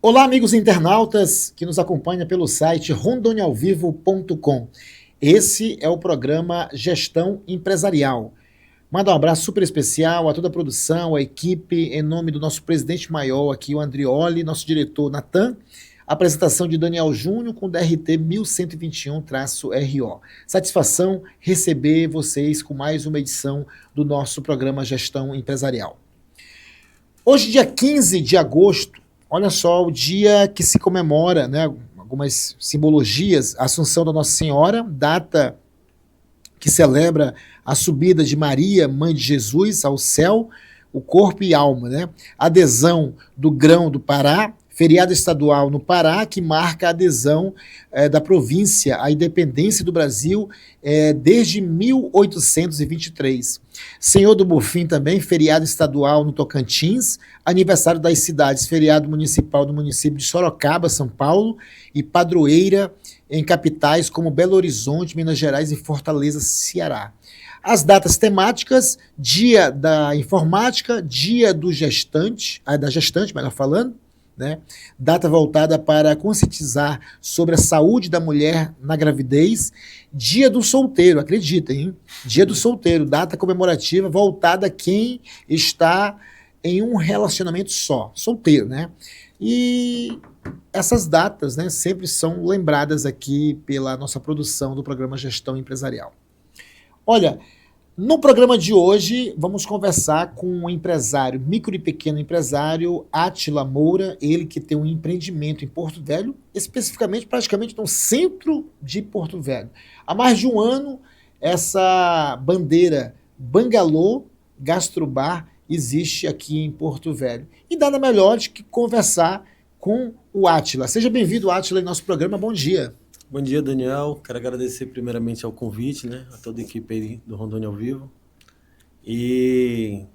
Olá, amigos internautas que nos acompanham pelo site rondonialvivo.com. Esse é o programa Gestão Empresarial. Manda um abraço super especial a toda a produção, a equipe, em nome do nosso presidente maior aqui, o Andrioli, nosso diretor Natan, apresentação de Daniel Júnior com o DRT 1121-RO. Satisfação receber vocês com mais uma edição do nosso programa Gestão Empresarial. Hoje, dia 15 de agosto, olha só, o dia que se comemora, né, algumas simbologias, a Assunção da Nossa Senhora, data que celebra a subida de Maria, mãe de Jesus, ao céu, o corpo e alma, né? Adesão do Grão do Pará, feriado estadual no Pará, que marca a adesão da província à independência do Brasil desde 1823. Senhor do Bonfim também, feriado estadual no Tocantins, aniversário das cidades, feriado municipal no município de Sorocaba, São Paulo, e padroeira em capitais como Belo Horizonte, Minas Gerais e Fortaleza, Ceará. As datas temáticas, dia da informática, dia do gestante, da gestante, melhor falando, né? Data voltada para conscientizar sobre a saúde da mulher na gravidez, dia do solteiro, acreditem, hein? Dia do solteiro, data comemorativa voltada a quem está em um relacionamento só, solteiro, né? E essas datas, né, sempre são lembradas aqui pela nossa produção do programa Gestão Empresarial. Olha, no programa de hoje, vamos conversar com o empresário, micro e pequeno empresário, Átila Moura, ele que tem um empreendimento em Porto Velho, especificamente, praticamente no centro de Porto Velho. Há mais de um ano, essa bandeira Bangalô Gastrobar existe aqui em Porto Velho. E nada melhor do que conversar com o Átila. Seja bem-vindo, Átila, em nosso programa. Bom dia. Bom dia, Daniel. Quero agradecer primeiramente ao convite, né, a toda a equipe aí do Rondônia ao Vivo. E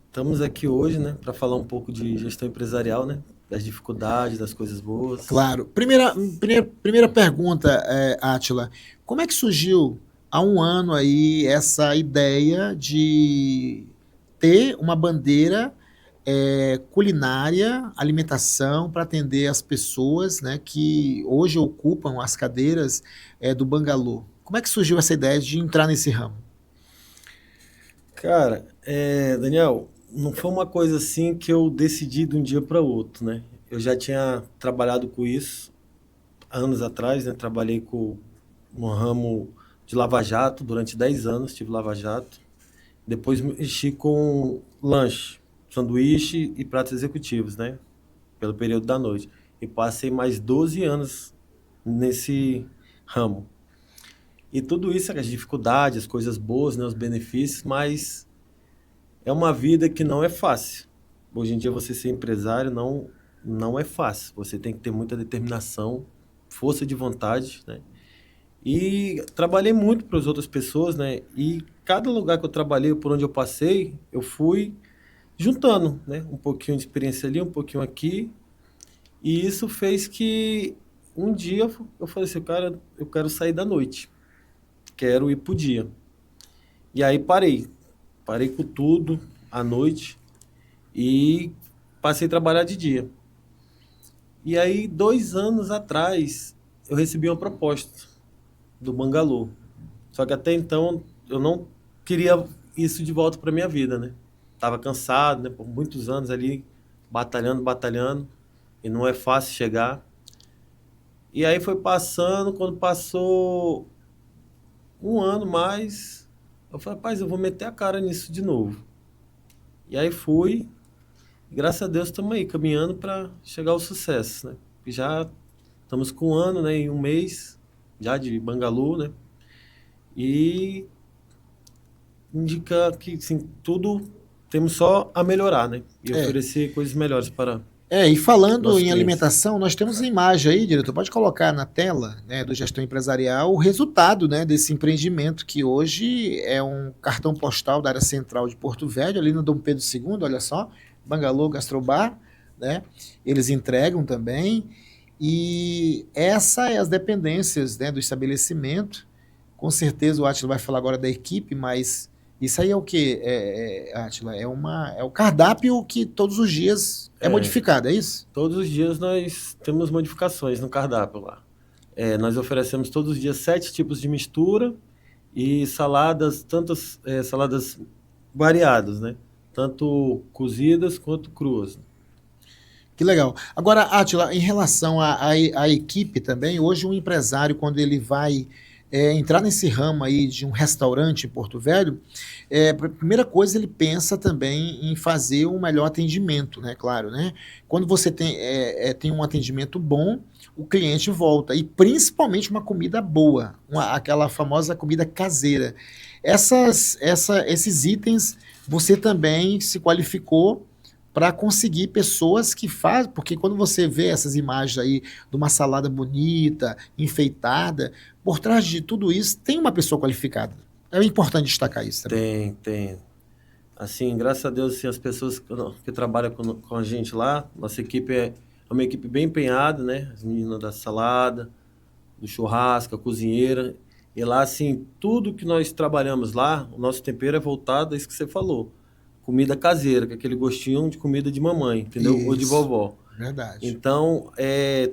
estamos aqui hoje, né, para falar um pouco de gestão empresarial, né, das dificuldades, das coisas boas. Claro. Primeira pergunta, Átila. Como é que surgiu há um ano aí essa ideia de ter uma bandeira culinária, alimentação para atender as pessoas, né, que hoje ocupam as cadeiras do Bangalô? Como é que surgiu essa ideia de entrar nesse ramo? Cara, Daniel, não foi uma coisa assim que eu decidi de um dia para o outro, né? Eu já tinha trabalhado com isso anos atrás, né? Trabalhei no ramo de lava-jato durante 10 anos, tive lava-jato. Depois mexi com lanche, sanduíche e pratos executivos, né? Pelo período da noite. E passei mais 12 anos nesse ramo. E tudo isso, as dificuldades, as coisas boas, né, os benefícios, mas é uma vida que não é fácil. Hoje em dia você ser empresário não é fácil. Você tem que ter muita determinação, força de vontade, né? E trabalhei muito para as outras pessoas, né? E cada lugar que eu trabalhei, por onde eu passei, eu fui juntando, né? Um pouquinho de experiência ali, um pouquinho aqui. E isso fez que um dia eu falei assim, cara, eu quero sair da noite. Quero ir pro dia. E aí parei com tudo à noite e passei a trabalhar de dia. E aí, 2 anos atrás, eu recebi uma proposta do Bangalô. Só que até então, eu não queria isso de volta para minha vida, né? Tava cansado, né? Por muitos anos ali, batalhando, e não é fácil chegar. E aí foi passando, quando passou um ano mais, eu falei, rapaz, eu vou meter a cara nisso de novo. E aí fui, e graças a Deus estamos aí, caminhando para chegar ao sucesso, né? E já estamos com um ano, né, em um mês, já de Bangalô, né? E indica que, assim, tudo temos só a melhorar, né? E oferecer coisas melhores para E falando nossos em clientes. alimentação, nós temos a imagem aí, diretor, pode colocar na tela, né, do Gestão Empresarial o resultado, né, desse empreendimento que hoje é um cartão postal da área central de Porto Velho, ali no Dom Pedro II, olha só, Bangalô Gastrobar, né, eles entregam também, e essa é as dependências, né, do estabelecimento. Com certeza o Átila vai falar agora da equipe, mas Isso aí é o quê, Átila? É o cardápio que todos os dias é É, modificado, é isso? todos os dias nós temos modificações no cardápio lá. Nós oferecemos todos os dias 7 tipos de mistura e saladas, tantas saladas variadas, né? Tanto cozidas quanto cruas. Que legal. Agora, Átila, em relação à equipe também, hoje um empresário, quando ele vai entrar nesse ramo aí de um restaurante em Porto Velho, a primeira coisa ele pensa também em fazer um melhor atendimento, né? Claro, né? Quando você tem um atendimento bom, o cliente volta. E principalmente uma comida boa, aquela famosa comida caseira. Esses itens você também se qualificou para conseguir pessoas que fazem, porque quando você vê essas imagens aí de uma salada bonita, enfeitada, por trás de tudo isso tem uma pessoa qualificada. É importante destacar isso também. Tem. Assim, graças a Deus, assim, as pessoas que trabalham com a gente lá, nossa equipe é uma equipe bem empenhada, né? As meninas da salada, do churrasco, a cozinheira. E lá, assim, tudo que nós trabalhamos lá, o nosso tempero é voltado a isso que você falou. Comida caseira, com aquele gostinho de comida de mamãe, entendeu? Ou de Isso, vovó. verdade. Então,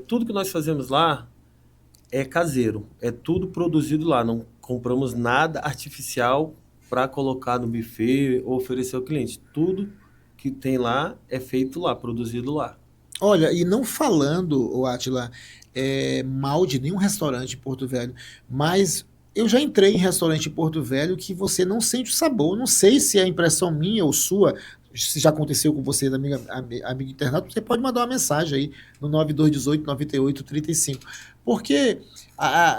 tudo que nós fazemos lá é caseiro, é tudo produzido lá. Não compramos nada artificial para colocar no buffet ou oferecer ao cliente. Tudo que tem lá é feito lá, produzido lá. Olha, e não falando, o Átila, mal de nenhum restaurante em Porto Velho, mas eu já entrei em restaurante em Porto Velho que você não sente o sabor. Não sei se é impressão minha ou sua, se já aconteceu com você, amigo internauta, você pode mandar uma mensagem aí no 9218 9835. Porque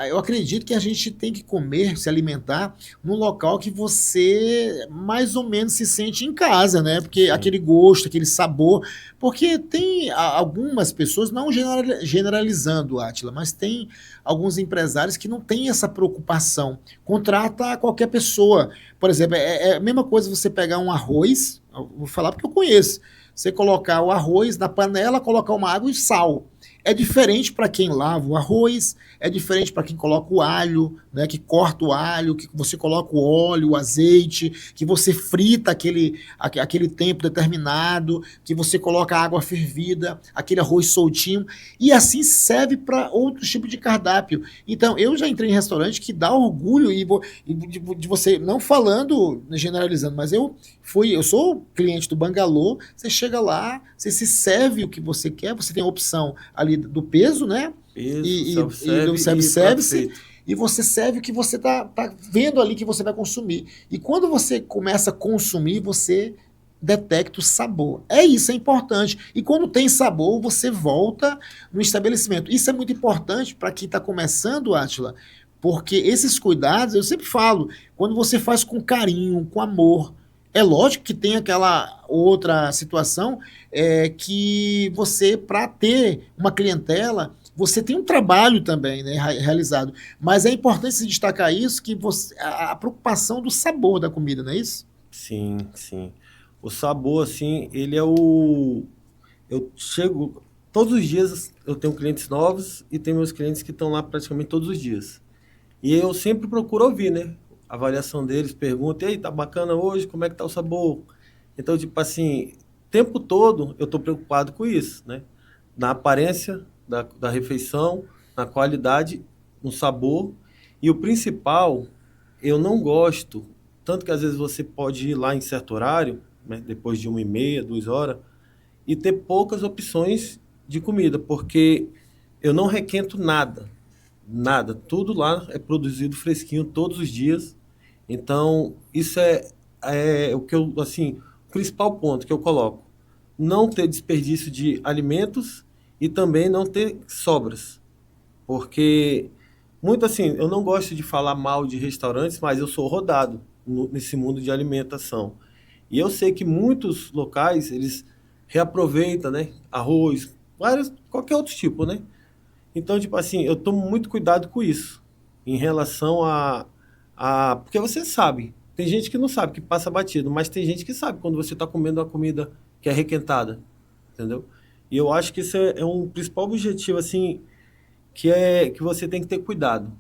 eu acredito que a gente tem que comer, se alimentar num local que você mais ou menos se sente em casa, né? Porque Sim. aquele gosto, aquele sabor. Porque tem algumas pessoas, não generalizando, Átila, mas tem alguns empresários que não têm essa preocupação. Contrata qualquer pessoa. Por exemplo, é a mesma coisa você pegar um arroz, eu vou falar porque eu conheço, você colocar o arroz na panela, colocar uma água e sal. É diferente para quem lava o arroz, é diferente para quem coloca o alho, né, que corta o alho, que você coloca o óleo, o azeite, que você frita aquele tempo determinado, que você coloca a água fervida, aquele arroz soltinho, e assim serve para outros tipos de cardápio. Então, eu já entrei em restaurante que dá orgulho de você, não falando, generalizando, mas eu sou cliente do Bangalô, você chega lá, você se serve o que você quer, você tem a opção ali do peso, né? Isso, E do self-serve e prato self-service, feito. e você serve o que você tá vendo ali que você vai consumir. E quando você começa a consumir, você detecta o sabor. É isso, é importante. E quando tem sabor, você volta no estabelecimento. Isso é muito importante para quem está começando, Átila, porque esses cuidados, eu sempre falo, quando você faz com carinho, com amor, é lógico que tem aquela outra situação que você, para ter uma clientela, você tem um trabalho também, né, realizado. Mas é importante se destacar isso, que a preocupação do sabor da comida, não é isso? Sim, sim. O sabor, assim, ele é o. Eu chego. Todos os dias eu tenho clientes novos e tenho meus clientes que estão lá praticamente todos os dias. E eu sempre procuro ouvir, né? A avaliação deles, pergunto, e aí, tá bacana hoje? Como é que tá o sabor? Então, tipo assim, o tempo todo eu tô preocupado com isso, né? Na aparência da refeição, na qualidade, no sabor. E o principal, eu não gosto, tanto que às vezes você pode ir lá em certo horário, né? Depois de 1h30, 2 horas, e ter poucas opções de comida, porque eu não requento nada. Nada, tudo lá é produzido fresquinho todos os dias. Então, isso é o que eu, assim, o principal ponto que eu coloco. Não ter desperdício de alimentos e também não ter sobras. Porque, muito assim, eu não gosto de falar mal de restaurantes, mas eu sou rodado nesse mundo de alimentação. E eu sei que muitos locais, eles reaproveitam, né? Arroz, vários, qualquer outro tipo, né? Então, tipo assim, eu tomo muito cuidado com isso. Em relação porque você sabe. Tem gente que não sabe, que passa batido, mas tem gente que sabe quando você está comendo uma comida que é requentada, entendeu? E eu acho que isso é um principal objetivo, assim, que você tem que ter cuidado.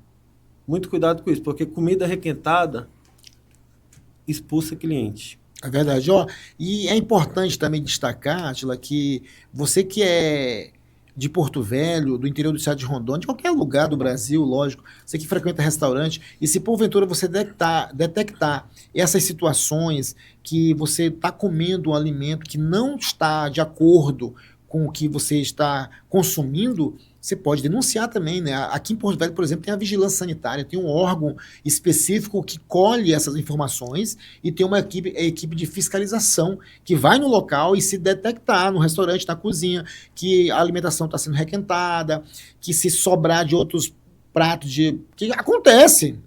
Muito cuidado com isso, porque comida requentada expulsa cliente. É verdade. Ó, e é importante também destacar, Atila, que você que é de Porto Velho, do interior do estado de Rondônia, de qualquer lugar do Brasil, lógico, você que frequenta restaurante, e se porventura você detectar essas situações que você está comendo um alimento que não está de acordo com o que você está consumindo, você pode denunciar também, né? Aqui em Porto Velho, por exemplo, tem a vigilância sanitária, tem um órgão específico que colhe essas informações e tem uma equipe de fiscalização que vai no local e se detectar no restaurante, na cozinha, que a alimentação está sendo requentada, que se sobrar de outros pratos de... que acontece.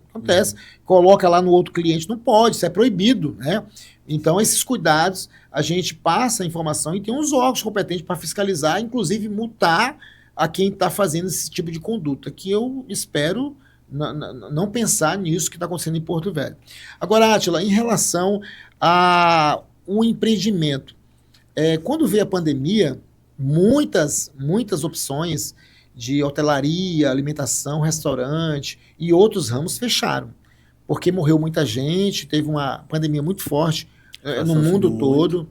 Coloca lá no outro cliente, não pode, isso é proibido, né? Então, esses cuidados, a gente passa a informação e tem uns órgãos competentes para fiscalizar, inclusive multar a quem está fazendo esse tipo de conduta, que eu espero não pensar nisso que está acontecendo em Porto Velho. Agora, Átila, em relação a um empreendimento, quando veio a pandemia, muitas opções de hotelaria, alimentação, restaurante e outros ramos fecharam, porque morreu muita gente, teve uma pandemia muito forte no mundo todo.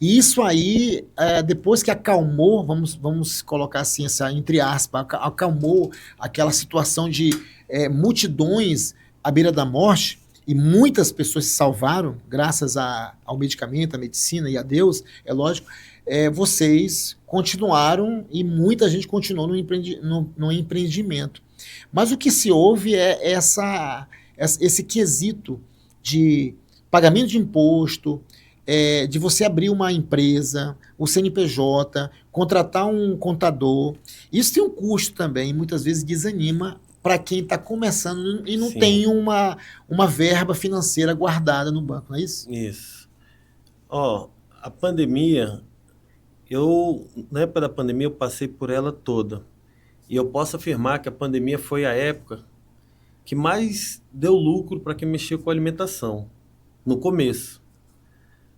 E isso aí, depois que acalmou, vamos colocar assim, entre aspas, acalmou aquela situação de multidões à beira da morte, e muitas pessoas se salvaram, graças ao medicamento, à medicina e a Deus, é lógico, vocês continuaram e muita gente continuou no empreendimento. Mas o que se ouve é esse quesito de pagamento de imposto, de você abrir uma empresa, o CNPJ, contratar um contador. Isso tem um custo também, muitas vezes desanima para quem está começando e não Sim. tem uma verba financeira guardada no banco, não é isso? Isso. Ó, a pandemia, na época da pandemia, eu passei por ela toda. E eu posso afirmar que a pandemia foi a época que mais deu lucro para quem mexia com alimentação, no começo.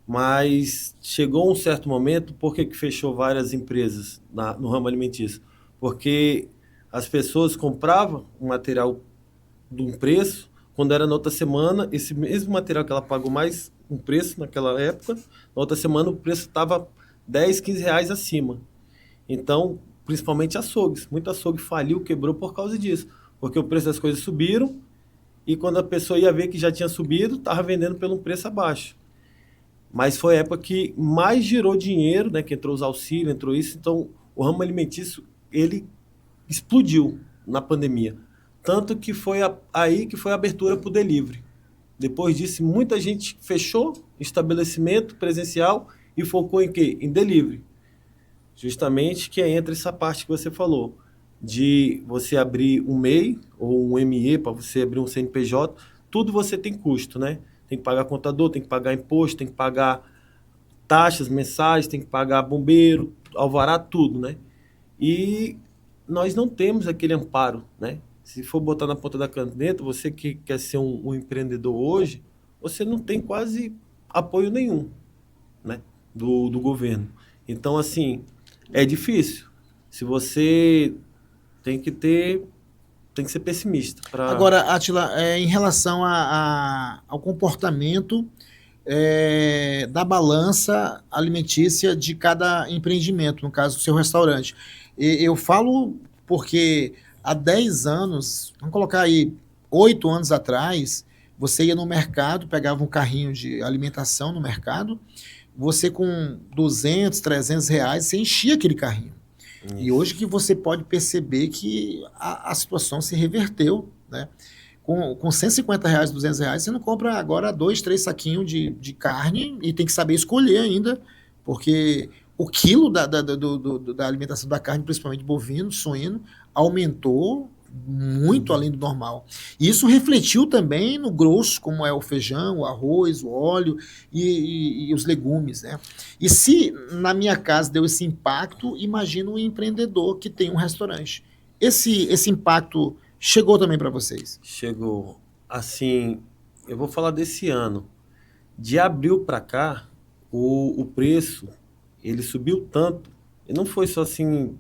Mas chegou um certo momento, por que fechou várias empresas no ramo alimentício? Porque as pessoas compravam o material de um preço, quando era na outra semana, esse mesmo material que ela pagou mais um preço naquela época, na outra semana o preço estava 10, 15 reais acima. Então, principalmente açougues. Muito açougue faliu, quebrou por causa disso. Porque o preço das coisas subiram e quando a pessoa ia ver que já tinha subido, estava vendendo pelo um preço abaixo. Mas foi a época que mais girou dinheiro, né? Que entrou os auxílios, entrou isso. Então, o ramo alimentício, ele explodiu na pandemia. Tanto que foi aí que foi a abertura para o delivery. Depois disso, muita gente fechou estabelecimento presencial e focou em quê? Em delivery. Justamente que entra essa parte que você falou, de você abrir um MEI ou um ME, para você abrir um CNPJ, tudo você tem custo, né? Tem que pagar contador, tem que pagar imposto, tem que pagar taxas mensais, tem que pagar bombeiro, alvará, tudo, né? E nós não temos aquele amparo, né? Se for botar na ponta da caneta, você que quer ser um empreendedor hoje, você não tem quase apoio nenhum, né? Do governo. Então, assim, é difícil. Se você tem que ser pessimista. Agora, Átila, em relação ao comportamento da balança alimentícia de cada empreendimento, no caso do seu restaurante. Eu falo porque há 10 anos, vamos colocar aí 8 anos atrás, você ia no mercado, pegava um carrinho de alimentação no mercado, você com 200, 300 reais, você enchia aquele carrinho. Isso. E hoje que você pode perceber que a situação se reverteu, né? Com 150 reais, 200 reais, você não compra agora 2, 3 saquinhos de carne e tem que saber escolher ainda, porque o quilo da alimentação da carne, principalmente bovino, suíno, aumentou muito além do normal. E isso refletiu também no grosso, como é o feijão, o arroz, o óleo e os legumes, né? E se na minha casa deu esse impacto, imagina um empreendedor que tem um restaurante. Esse impacto chegou também para vocês? Chegou. Assim, eu vou falar desse ano. De abril para cá, o preço, ele subiu tanto. E não foi só assim,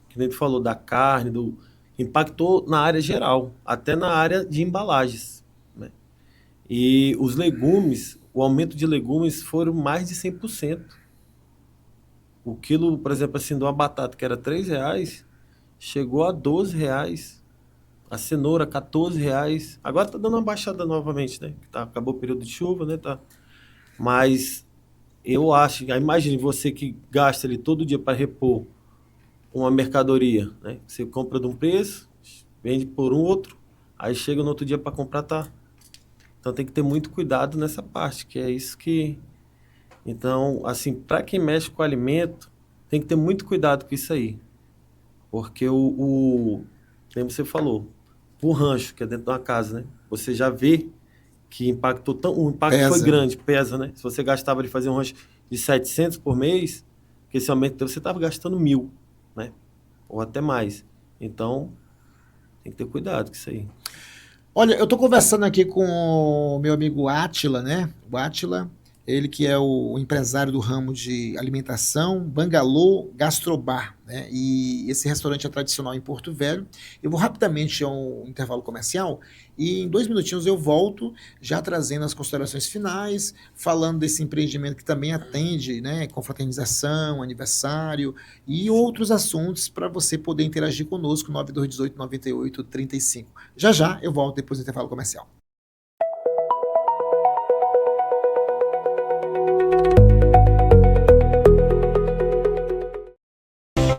que a gente falou da carne, impactou na área geral, até na área de embalagens, né? E os legumes, o aumento de legumes foram mais de 100%. O quilo, por exemplo, assim, de uma batata que era R$ 3, chegou a R$ 12. A cenoura, R$ 14. Agora tá dando uma baixada novamente, né? Acabou o período de chuva, né? Mas eu acho, imagine você que gasta ali todo dia para repor uma mercadoria, né? Você compra de um preço, vende por um outro, aí chega no outro dia para comprar, tá. Então tem que ter muito cuidado nessa parte, que é isso que... Então, assim, para quem mexe com alimento, tem que ter muito cuidado com isso aí. Porque como você falou, o rancho, que é dentro de uma casa, né? Você já vê que o impacto foi Pesa. grande, pesa, né? Se você gastava de fazer um rancho de 700 por mês, que esse aumento você estava gastando 1.000, né? Ou até mais. Então, tem que ter cuidado com isso aí. Olha, eu estou conversando aqui com o meu amigo Átila, né? O Átila, ele que é o empresário do ramo de alimentação, Bangalô Gastrobar, né? E esse restaurante é tradicional em Porto Velho. Eu vou rapidamente a um intervalo comercial e em 2 minutinhos eu volto, já trazendo as considerações finais, falando desse empreendimento que também atende, né, confraternização, aniversário e outros assuntos para você poder interagir conosco, 9218-9835. Já já eu volto depois do intervalo comercial.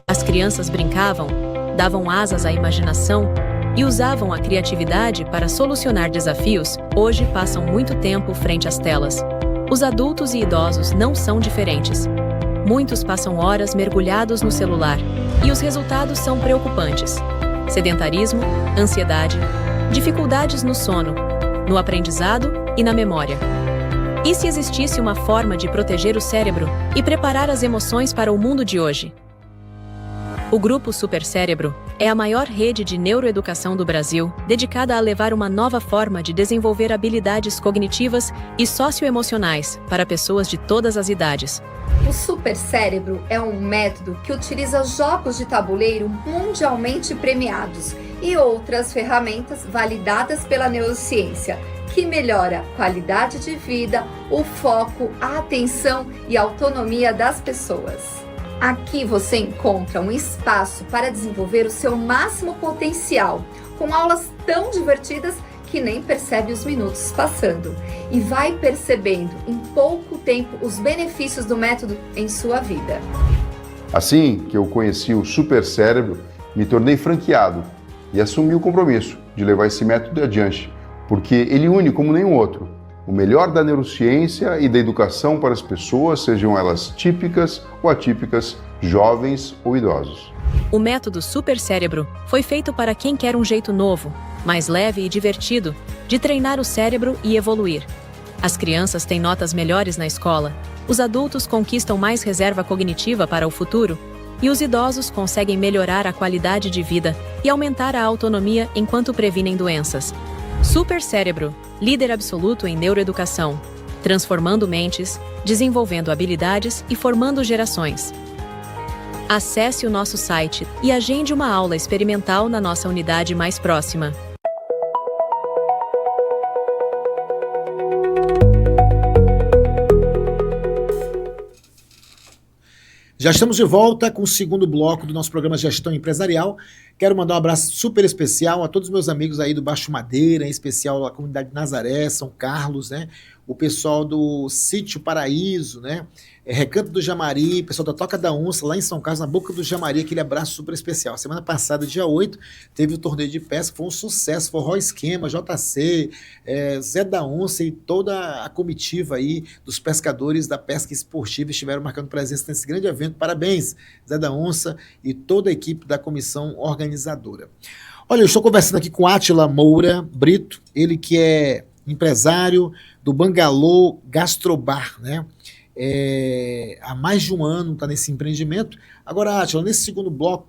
As crianças brincavam, davam asas à imaginação e usavam a criatividade para solucionar desafios. Hoje passam muito tempo frente às telas. Os adultos e idosos não são diferentes. Muitos passam horas mergulhados no celular e os resultados são preocupantes. Sedentarismo, ansiedade, dificuldades no sono, no aprendizado e na memória. E se existisse uma forma de proteger o cérebro e preparar as emoções para o mundo de hoje? O Grupo Supercérebro é a maior rede de neuroeducação do Brasil, dedicada a levar uma nova forma de desenvolver habilidades cognitivas e socioemocionais para pessoas de todas as idades. O Supercérebro é um método que utiliza jogos de tabuleiro mundialmente premiados e outras ferramentas validadas pela neurociência, que melhora a qualidade de vida, o foco, a atenção e a autonomia das pessoas. Aqui você encontra um espaço para desenvolver o seu máximo potencial, com aulas tão divertidas que nem percebe os minutos passando e vai percebendo em pouco tempo os benefícios do método em sua vida. Assim que eu conheci o Supercérebro, me tornei franqueado e assumi o compromisso de levar esse método adiante, porque ele une como nenhum outro o melhor da neurociência e da educação para as pessoas, sejam elas típicas ou atípicas, jovens ou idosos. O método Supercérebro foi feito para quem quer um jeito novo, mais leve e divertido, de treinar o cérebro e evoluir. As crianças têm notas melhores na escola, os adultos conquistam mais reserva cognitiva para o futuro e os idosos conseguem melhorar a qualidade de vida e aumentar a autonomia enquanto previnem doenças. Supercérebro, líder absoluto em neuroeducação, transformando mentes, desenvolvendo habilidades e formando gerações. Acesse o nosso site e agende uma aula experimental na nossa unidade mais próxima. Já estamos de volta com o segundo bloco do nosso programa Gestão Empresarial. Quero mandar um abraço super especial a todos os meus amigos aí do Baixo Madeira, em especial a comunidade de Nazaré, São Carlos, né? O pessoal do Sítio Paraíso, né? Recanto do Jamari, pessoal da Toca da Onça, lá em São Carlos, na Boca do Jamari, aquele abraço super especial. Semana passada, dia 8, teve o torneio de pesca, foi um sucesso, forró esquema, JC, Zé da Onça e toda a comitiva aí dos pescadores da pesca esportiva estiveram marcando presença nesse grande evento. Parabéns, Zé da Onça e toda a equipe da comissão organizadora. Olha, eu estou conversando aqui com Átila Moura Brito, ele que é empresário do Bangalô Gastrobar, né? Há mais de um ano está nesse empreendimento. Agora, Átila, nesse segundo bloco,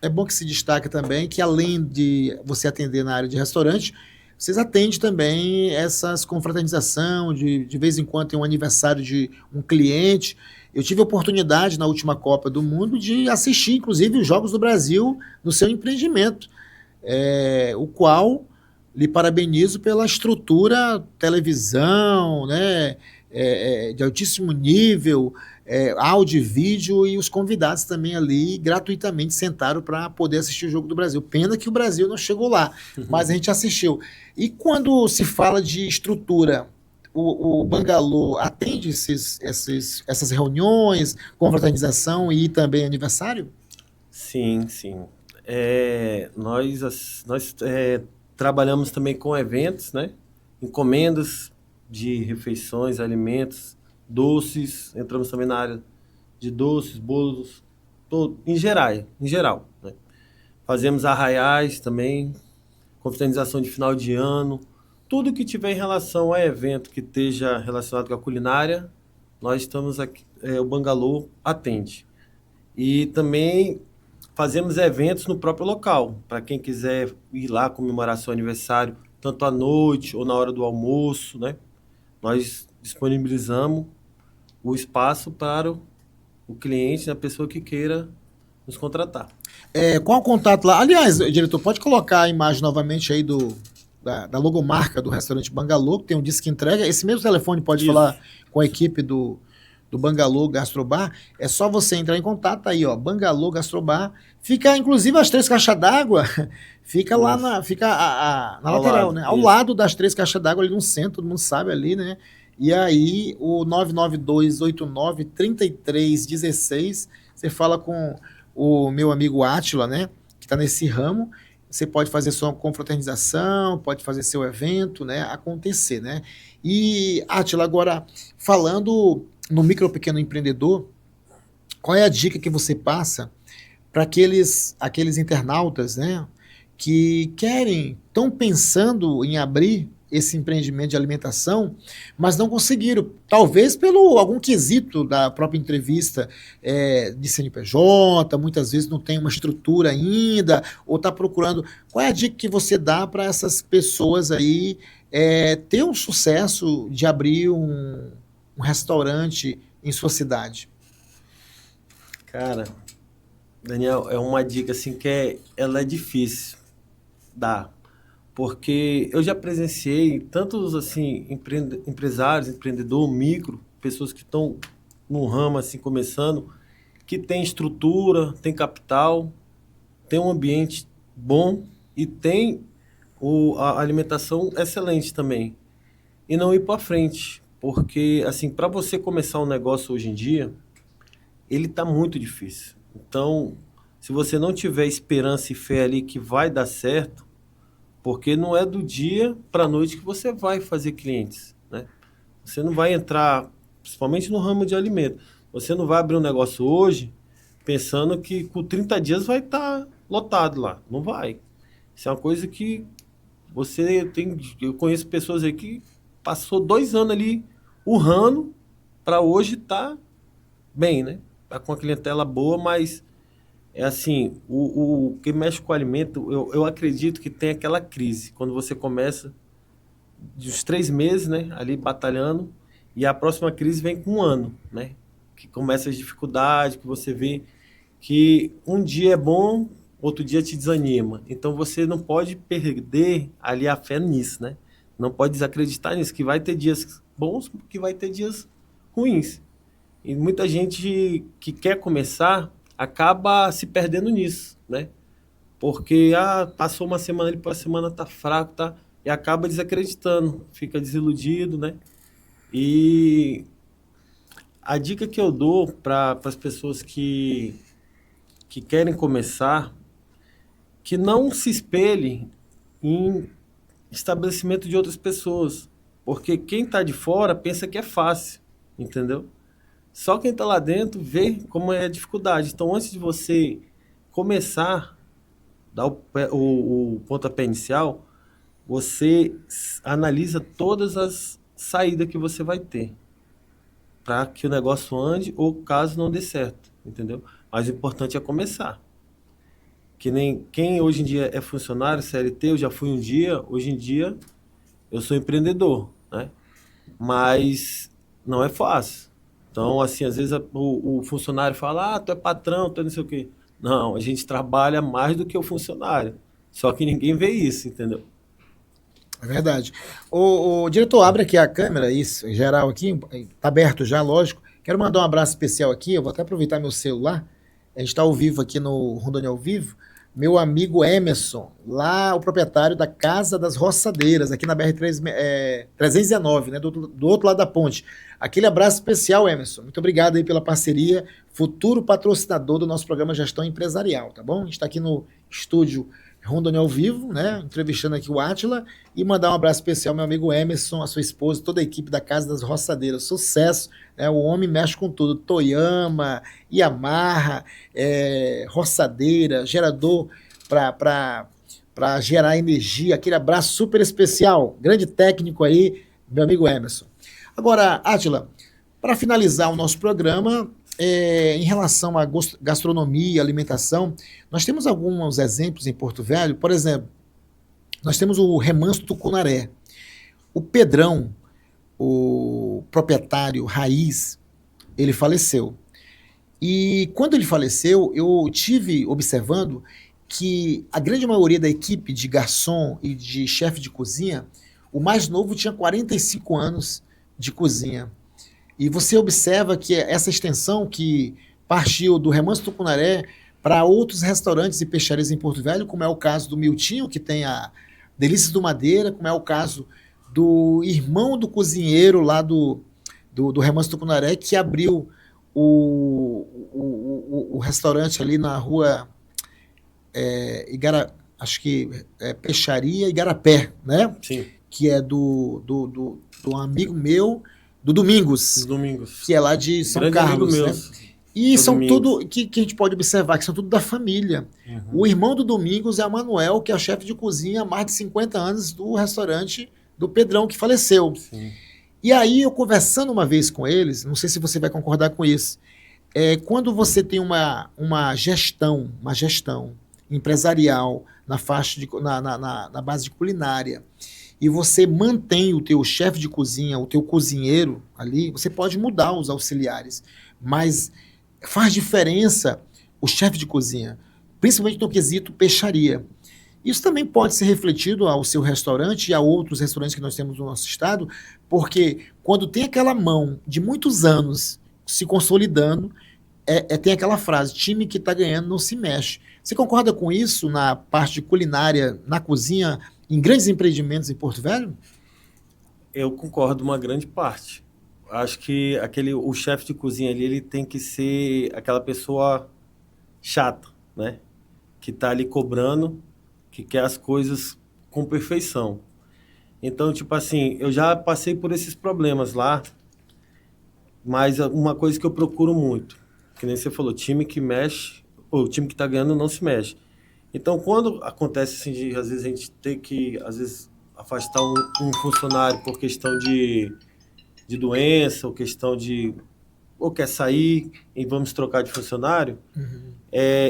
é bom que se destaque também que além de você atender na área de restaurante, vocês atendem também essas confraternização, de vez em quando tem um aniversário de um cliente. Eu tive a oportunidade na última Copa do Mundo de assistir, inclusive, os Jogos do Brasil no seu empreendimento, o qual lhe parabenizo pela estrutura, televisão, né, de altíssimo nível, áudio e vídeo, e os convidados também ali gratuitamente sentaram para poder assistir o Jogo do Brasil. Pena que o Brasil não chegou lá, mas a gente assistiu. E quando se fala de estrutura, o Bangalô atende essas reuniões, confraternização e também aniversário? Sim, sim. Nós trabalhamos também com eventos, né? Encomendas de refeições, alimentos, doces. Entramos também na área de doces, bolos, em geral, né? Fazemos arraiais também, confraternização de final de ano. Tudo que tiver em relação a evento que esteja relacionado com a culinária, nós estamos aqui, o Bangalô atende. E também fazemos eventos no próprio local, para quem quiser ir lá comemorar seu aniversário, tanto à noite ou na hora do almoço, né? Nós disponibilizamos o espaço para o cliente, a pessoa que queira nos contratar. Qual o contato lá? Aliás, diretor, pode colocar a imagem novamente aí da logomarca do restaurante Bangalô, que tem um disque entrega. Esse mesmo telefone pode Isso. falar com a equipe do Bangalô Gastrobar. É só você entrar em contato aí, ó, Bangalô Gastrobar. Fica, inclusive, as 3 caixas d'água, fica lá na Ao lateral, lado, né? Ao isso. lado das 3 caixas d'água, ali no centro, todo mundo sabe ali, né? E aí, o 99289-3316, você fala com o meu amigo Átila, né? Que está nesse ramo. Você pode fazer sua confraternização, pode fazer seu evento, né? Acontecer, né? E, Átila, agora, falando no micro ou pequeno empreendedor, qual é a dica que você passa para aqueles internautas, né, que estão pensando em abrir esse empreendimento de alimentação, mas não conseguiram, talvez pelo algum quesito da própria entrevista de CNPJ, muitas vezes não tem uma estrutura ainda, ou está procurando. Qual é a dica que você dá para essas pessoas aí ter um sucesso de abrir um restaurante em sua cidade? Cara, Daniel, é uma dica assim que ela é difícil dar, porque eu já presenciei tantos assim empresários, empreendedor, micro, pessoas que estão no ramo assim começando, que tem estrutura, tem capital, tem um ambiente bom e tem a alimentação excelente também, e não ir para frente, porque assim, para você começar um negócio hoje em dia, ele está muito difícil. Então, se você não tiver esperança e fé ali que vai dar certo, porque não é do dia para a noite que você vai fazer clientes, né? Você não vai entrar, principalmente no ramo de alimento, você não vai abrir um negócio hoje pensando que com 30 dias vai estar lotado lá. Não vai. Isso é uma coisa que você tem... Eu conheço pessoas aí que passou 2 anos ali urrando para hoje estar bem, né? Tá com uma clientela boa, mas é assim, o que mexe com o alimento, eu acredito que tem aquela crise, quando você começa dos 3 meses, né, ali batalhando, e a próxima crise vem com 1 ano, né, que começa as dificuldades, que você vê que um dia é bom, outro dia te desanima, então você não pode perder ali a fé nisso, né, não pode desacreditar nisso, que vai ter dias bons, que vai ter dias ruins. E muita gente que quer começar acaba se perdendo nisso, né? Porque passou uma semana, ele para a semana tá fraco, tá? E acaba desacreditando, fica desiludido, né? E a dica que eu dou para as pessoas que querem começar, que não se espelhem em estabelecimento de outras pessoas, porque quem está de fora pensa que é fácil, entendeu? Só quem está lá dentro vê como é a dificuldade. Então, antes de você começar, dar o pontapé inicial, você analisa todas as saídas que você vai ter para que o negócio ande ou caso não dê certo, entendeu? Mas o importante é começar. Que nem quem hoje em dia é funcionário, CLT, eu já fui um dia, hoje em dia eu sou empreendedor, né? Mas não é fácil. Então, assim, às vezes o funcionário fala, tu é patrão, tu é não sei o quê. Não, a gente trabalha mais do que o funcionário. Só que ninguém vê isso, entendeu? É verdade. O diretor, abre aqui a câmera, isso, em geral aqui, tá aberto já, lógico. Quero mandar um abraço especial aqui, eu vou até aproveitar meu celular. A gente está ao vivo aqui no Rondônia ao Vivo. Meu amigo Emerson, lá o proprietário da Casa das Roçadeiras, aqui na BR-319, né, do outro lado da ponte. Aquele abraço especial, Emerson. Muito obrigado aí pela parceria, futuro patrocinador do nosso programa Gestão Empresarial, tá bom? A gente está aqui no estúdio Rondônia ao Vivo, né, entrevistando aqui o Átila, e mandar um abraço especial ao meu amigo Emerson, a sua esposa, toda a equipe da Casa das Roçadeiras. Sucesso, né, o homem mexe com tudo, Toyama, Yamaha, roçadeira, gerador para gerar energia, aquele abraço super especial, grande técnico aí, meu amigo Emerson. Agora, Átila, para finalizar o nosso programa, em relação à gastronomia e alimentação, nós temos alguns exemplos em Porto Velho. Por exemplo, nós temos o Remanso Tucunaré. O Pedrão, o proprietário raiz, ele faleceu. E quando ele faleceu, eu tive observando que a grande maioria da equipe de garçom e de chefe de cozinha, o mais novo tinha 45 anos de cozinha. E você observa que essa extensão que partiu do Remanso Tucunaré para outros restaurantes e peixarias em Porto Velho, como é o caso do Miltinho, que tem a Delícias do Madeira, como é o caso do irmão do cozinheiro lá do Remanso Tucunaré, que abriu o restaurante ali na rua acho que é Peixaria Igarapé, né? Sim. Que é do amigo meu, do Domingos, que é lá de São Grande Carlos, amigo né? meu. E são Domingos. tudo que a gente pode observar, que são tudo da família. O irmão do Domingos é o Manuel, que é o chefe de cozinha há mais de 50 anos do restaurante do Pedrão, que faleceu. Sim. E aí, eu conversando uma vez com eles, não sei se você vai concordar com isso, quando você tem uma gestão empresarial na base de culinária, e você mantém o teu chefe de cozinha, o teu cozinheiro ali, você pode mudar os auxiliares, mas faz diferença o chefe de cozinha, principalmente no quesito peixaria. Isso também pode ser refletido ao seu restaurante e a outros restaurantes que nós temos no nosso estado, porque quando tem aquela mão de muitos anos se consolidando, tem aquela frase, time que está ganhando não se mexe. Você concorda com isso na parte de culinária, na cozinha, em grandes empreendimentos em Porto Velho? Eu concordo uma grande parte. Acho que o chefe de cozinha ali, ele tem que ser aquela pessoa chata, né? Que está ali cobrando, que quer as coisas com perfeição. Então, tipo assim, eu já passei por esses problemas lá, mas uma coisa que eu procuro muito, que nem você falou, time que mexe, ou o time que está ganhando não se mexe. Então, quando acontece assim, de às vezes a gente ter que, às vezes, afastar um funcionário por questão de doença, ou questão de, ou quer sair e vamos trocar de funcionário,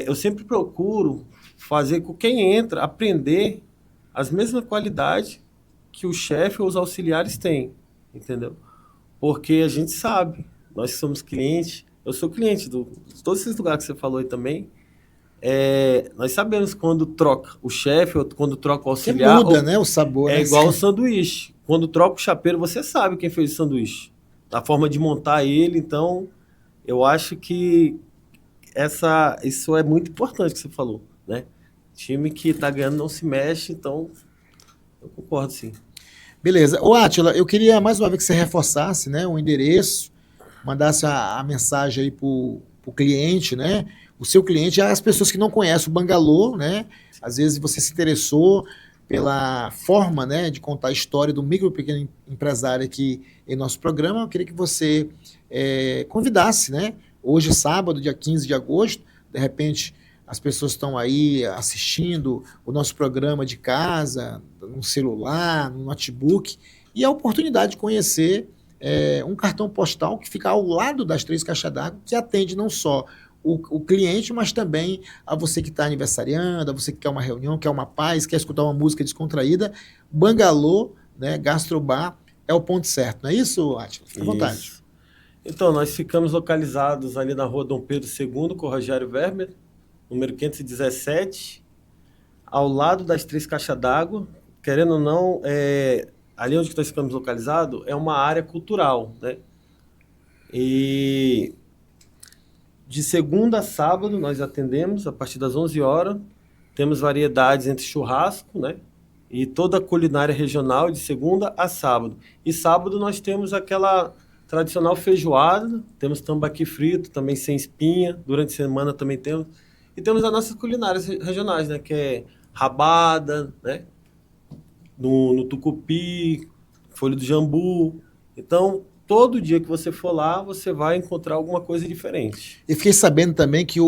eu sempre procuro fazer com quem entra aprender as mesmas qualidades que o chefe ou os auxiliares têm, entendeu? Porque a gente sabe, nós que somos clientes, eu sou cliente de todos esses lugares que você falou aí também, nós sabemos quando troca o chefe ou quando troca o auxiliar. Que muda, né, o sabor. É igual o sanduíche. Quando troca o chapeiro, você sabe quem fez o sanduíche. A forma de montar ele, então, eu acho que isso é muito importante que você falou, né? Time que tá ganhando não se mexe, então, eu concordo, sim. Beleza. Ô, Átila, eu queria mais uma vez que você reforçasse, né, o endereço, mandasse a mensagem aí pro cliente, né? O seu cliente, as pessoas que não conhecem o Bangalô, né? Às vezes você se interessou pela forma, né, de contar a história do micro e pequeno empresário aqui em nosso programa. Eu queria que você convidasse, né? Hoje, sábado, dia 15 de agosto, de repente as pessoas estão aí assistindo o nosso programa de casa, no celular, no notebook, e a oportunidade de conhecer um cartão postal que fica ao lado das 3 caixas d'água, que atende não só o cliente, mas também a você que está aniversariando, a você que quer uma reunião, quer uma paz, quer escutar uma música descontraída. Bangalô, né, Gastrobar, é o ponto certo, não é isso, Átila? Fique à vontade. Então, nós ficamos localizados ali na rua Dom Pedro II, com o Rogério Vermer, número 517, ao lado das 3 caixas d'água, querendo ou não, ali onde nós ficamos localizados é uma área cultural, né? E de segunda a sábado nós atendemos a partir das 11 horas. Temos variedades entre churrasco, né? E toda a culinária regional de segunda a sábado. E sábado nós temos aquela tradicional feijoada, temos tambaqui frito, também sem espinha. Durante a semana também temos. E temos as nossas culinárias regionais, né? Que é rabada, né? No tucupi, folha do jambu. Então, todo dia que você for lá, você vai encontrar alguma coisa diferente. E fiquei sabendo também que,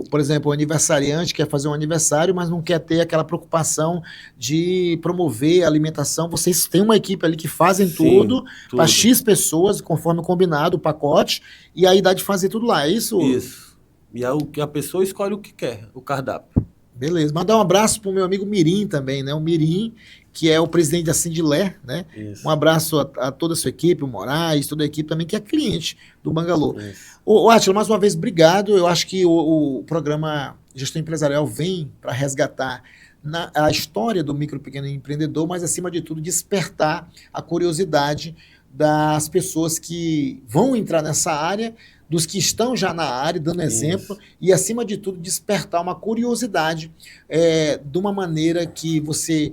por exemplo, o aniversariante quer fazer um aniversário, mas não quer ter aquela preocupação de promover a alimentação. Vocês têm uma equipe ali que fazem tudo para X pessoas, conforme combinado, o pacote, e aí dá de fazer tudo lá, é isso? Isso. E a pessoa escolhe o que quer, o cardápio. Beleza. Mandar um abraço pro meu amigo Mirim também, né? O Mirim, que é o presidente da Sindilé, né? Isso. Um abraço a toda a sua equipe, o Moraes, toda a equipe também, que é cliente do Bangalô. Ô, Átila, mais uma vez, obrigado. Eu acho que o programa Gestão Empresarial vem para resgatar a história do micro e pequeno empreendedor, mas, acima de tudo, despertar a curiosidade das pessoas que vão entrar nessa área, dos que estão já na área, dando exemplo, e, acima de tudo, despertar uma curiosidade de uma maneira que você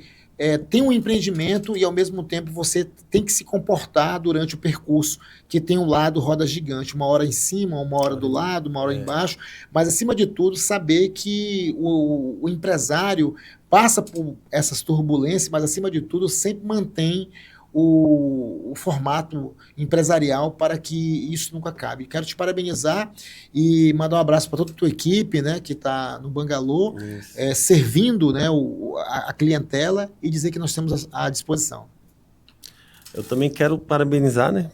tem um empreendimento e, ao mesmo tempo, você tem que se comportar durante o percurso, que tem um lado roda gigante, uma hora em cima, uma hora do lado, uma hora embaixo, mas, acima de tudo, saber que o empresário passa por essas turbulências, mas, acima de tudo, sempre mantém o formato empresarial para que isso nunca acabe. Quero te parabenizar e mandar um abraço para toda a tua equipe, né, que está no Bangalô, servindo, né, a clientela, e dizer que nós temos à disposição. Eu também quero parabenizar, né,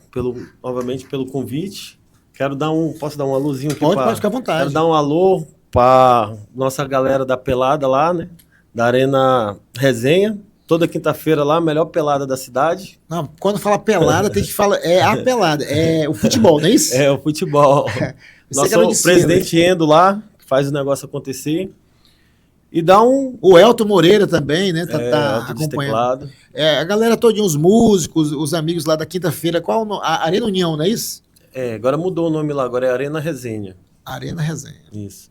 novamente pelo convite. Quero posso dar um alôzinho aqui? Pode ficar à vontade. Quero dar um alô para nossa galera da pelada lá, né, da Arena Resenha. Toda quinta-feira lá, a melhor pelada da cidade. Não, quando fala pelada, tem que falar, a pelada, é o futebol, não é isso? É o futebol. Nosso presidente Endo lá, faz o negócio acontecer. E dá O Elton Moreira também, né, tá acompanhando. A galera toda, os músicos, os amigos lá da quinta-feira, qual o nome? A Arena União, não é isso? Agora mudou o nome lá, agora é Arena Resenha. Arena Resenha. Isso.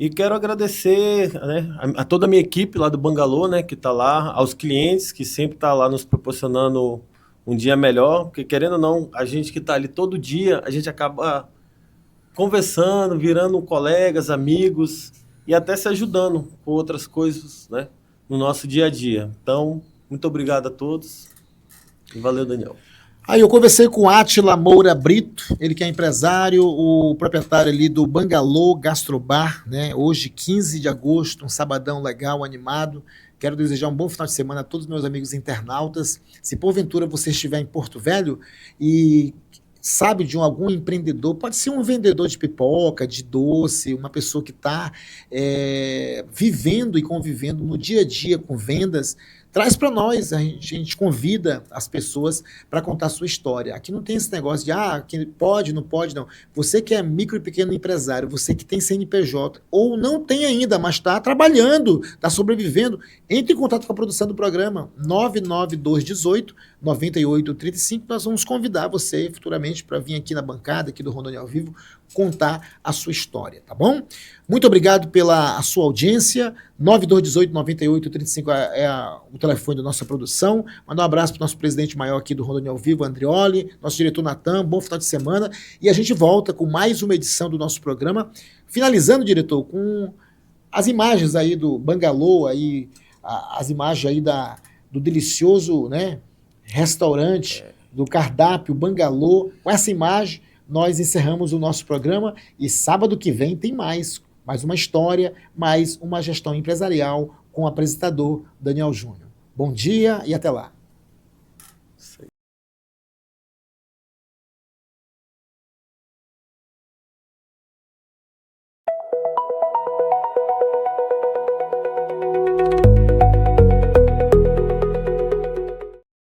E quero agradecer, né, a toda a minha equipe lá do Bangalô, né, que está lá, aos clientes que sempre estão lá nos proporcionando um dia melhor, porque, querendo ou não, a gente que está ali todo dia, a gente acaba conversando, virando colegas, amigos e até se ajudando com outras coisas, né, no nosso dia a dia. Então, muito obrigado a todos e valeu, Daniel. Aí eu conversei com Átila Moura Brito, ele que é empresário, o proprietário ali do Bangalô Gastrobar, né? Hoje, 15 de agosto, um sabadão legal, animado. Quero desejar um bom final de semana a todos os meus amigos internautas. Se porventura você estiver em Porto Velho e sabe de algum empreendedor, pode ser um vendedor de pipoca, de doce, uma pessoa que está vivendo e convivendo no dia a dia com vendas, traz para nós, a gente convida as pessoas para contar a sua história. Aqui não tem esse negócio de, que pode, não pode, não. Você que é micro e pequeno empresário, você que tem CNPJ, ou não tem ainda, mas está trabalhando, está sobrevivendo, entre em contato com a produção do programa, 99218-9835, nós vamos convidar você futuramente para vir aqui na bancada, aqui do Rondônia ao Vivo, contar a sua história, tá bom? Muito obrigado pela sua audiência. 9218-9835 o telefone da nossa produção. Mandar um abraço para o nosso presidente maior aqui do Rondônia ao Vivo, Andrioli, nosso diretor Natan, bom final de semana. E a gente volta com mais uma edição do nosso programa. Finalizando, diretor, com as imagens aí do Bangalô, aí, as imagens aí do delicioso, né, restaurante, do cardápio Bangalô. Com essa imagem, nós encerramos o nosso programa e sábado que vem tem mais uma história, mais uma gestão empresarial com o apresentador Daniel Júnior. Bom dia e até lá.